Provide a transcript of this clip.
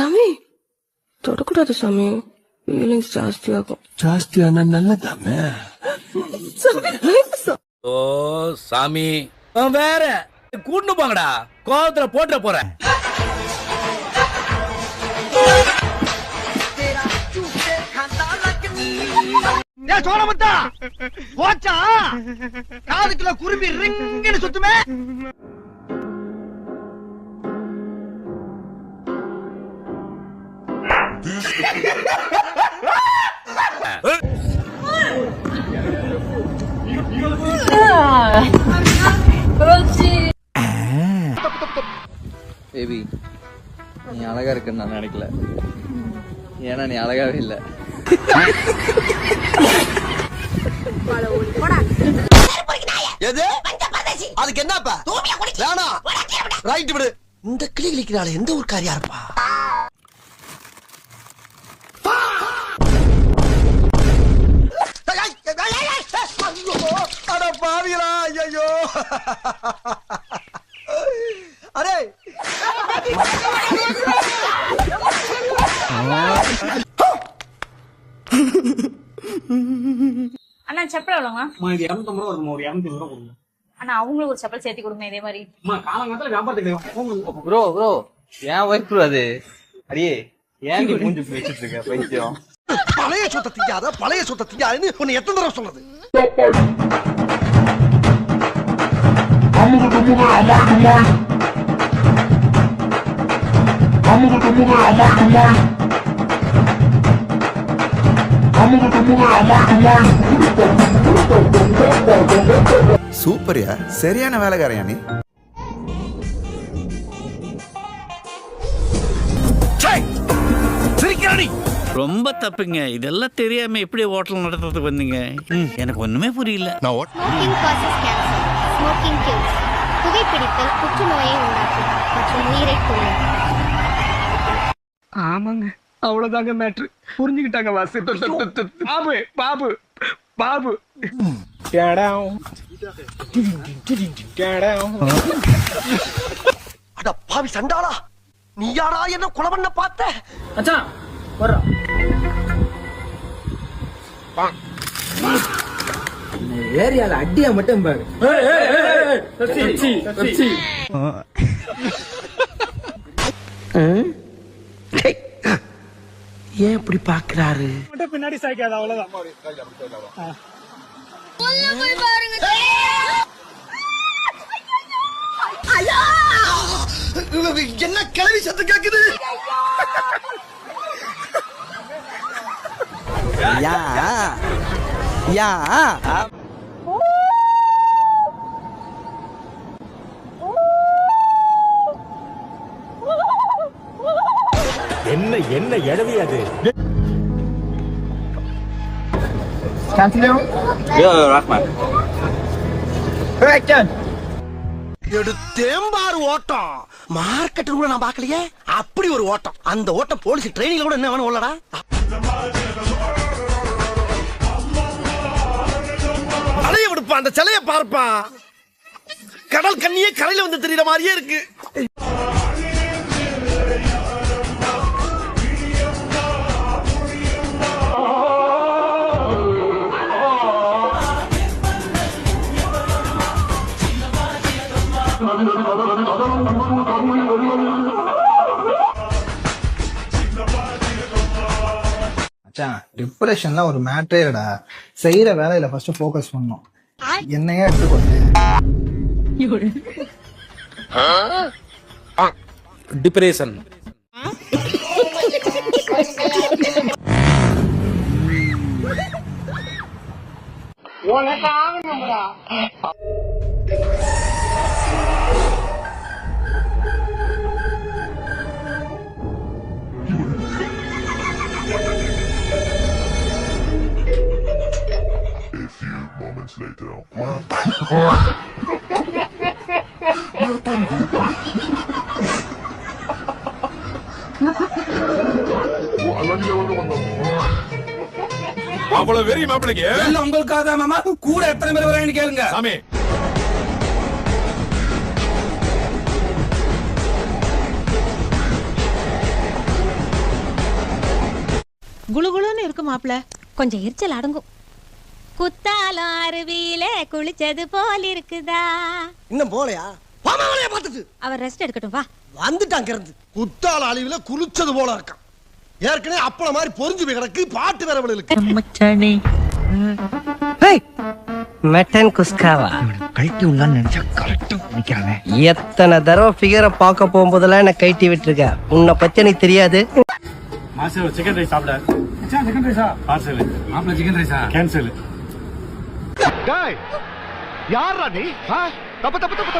சாமி தொடக்கூடாது சாமி, ஃபீலிங்ஸ் ஜாஸ்தியாகும். ஜாஸ்தியான நல்லதாமே. ஓ சாமி வேற கூட்டு போங்கடா, கோவத்துல போட்டுற போறேன். சோழமுத்தா போச்சா, காதுக்குள்ள குருவி ரிங்குன்னு சுத்துமே. பேபி நீ அழகா இருக்குன்னு நான் நினைக்கல, ஏன்னா நீ அழகாவே இல்ல. எது அதுக்கு என்னப்பா வேணாம், ரைட் விடு. இந்த கிளி கிளிக்கிறாள் எந்த ஒரு காரியா இருப்பா. அட பாவிகளா, ஐயோ அரே அண்ணா செப்பல் எவ்வளோங்க? இது 250 ரூபா வருமா, ஒரு 250 ரூபா கொடுங்க. அண்ணா அவங்களுக்கு ஒரு செப்பல் சேர்த்து கொடுங்க இதே மாதிரி. காலங்காலத்துல வியாபாரத்துக்கு ப்ரோ ப்ரோ ஏன் ஒய்ஃப் ப்ரோ அது? அடியே ஏன் நீ மூஞ்சி வச்சிட்டு இருக்க பைத்தியம்? பழைய சொத்தை திங்காத, பழைய சொத்தை திங்காதுன்னு உன்னை எத்தனை தடவை சொல்றது? சூப்பர்யா, சரியான வேலைக்காரையா நீ. ரொம்ப தப்புங்க, இதெல்லாம் தெரியாம எப்படி ஹோட்டல் நடத்துறதுக்கு வந்தீங்க? எனக்கு ஒண்ணுமே புரியல. Smoking causes cancer, smoking kills. புகைப்பிடித்தல் புற்றுநோயை உண்டாக்கும் மற்றும் உயிரை கொல்லும். ஆமாங்க, அவ்வளவுதாங்க மேட்ரு. புரிஞ்சுக்கிட்டாங்க வாசி. பாபு பாபு பாபு அட பாவி சண்டாளா, நீ யாரா என்ன கொலை பண்ண பார்த்த? அச்சான் வர்றா. ஏரியால அடியா மட்டும் பாரு. ஏன் இப்படி பாக்குறாரு? பின்னாடி சாய்க்காத, அவ்வளவுதான். என்ன கிளவி சத்து கேக்குது? யா யா என்ன என்ன எடவி அது? எடுத்தேம்பாரு ஓட்டம். மார்க்கெட் கூட நான் பாக்கலையே, அப்படி ஒரு ஓட்டம். அந்த ஓட்டம் போலீஸ் ட்ரைனிங்ல கூட என்ன வேணும் உள்ளடா. அலைய விடுப்பா, அந்த சிலைய பார்ப்பா. கடல் கண்ணியே கரையில வந்து தெரியுற மாதிரியே இருக்கு. டிப்ரெஷன்லாம் ஒரு மேட்டரே இல்லடா. செய்யற வேலையில ஃபர்ஸ்ட் ஃபோக்கஸ் பண்ணணும். என்னையே எடுத்துக்கொண்டு டிப்ரெஷன். moments later. அவ்வளவு வெறி மாப்பிளைக்கு உங்களுக்காக தான் மாமா. கூட எத்தனை பேர் வரேன்னு கேளுங்க சாமி. குளுகுளுன்னு இருக்கு மாப்ள. கொஞ்சம் எரிச்சல் அடங்கும். குத்தாலம் அருவியில குளிச்சது போல் இருக்குதா. இன்னும் போலையா? பாமாவளைய பார்த்துட்டு அவர் ரெஸ்ட் எடுக்கட்டும் வா. வந்துட்டாங்க இருந்து குத்தால அழிவுல குளிச்சது போல இருக்கான். ஏற்கனவே அப்பள மாதிரி பொறிஞ்சு போய் கிடக்கு. பாட்டு வேற இருக்கு. மெட்டன் குஸ்காவா கழட்டி உள்ளான்னு நினைச்சா கரெக்டா நிக்கிறானே. எத்தனை தடவை ஃபிகரை பார்க்க போகும்போதெல்லாம் என்ன கைட்டி விட்டுருக்க. உன்னை பத்தி எனக்கு தெரியாது. மாஸ்டர் சிக்கன் ரைஸ் சாப்பிட. சிக்கன் ரைஸா? பார்சல். மாப்பிள சிக்கன் ரைஸா? கேன்சல். யாரா நீ? தப்பு தப்பு தப்பு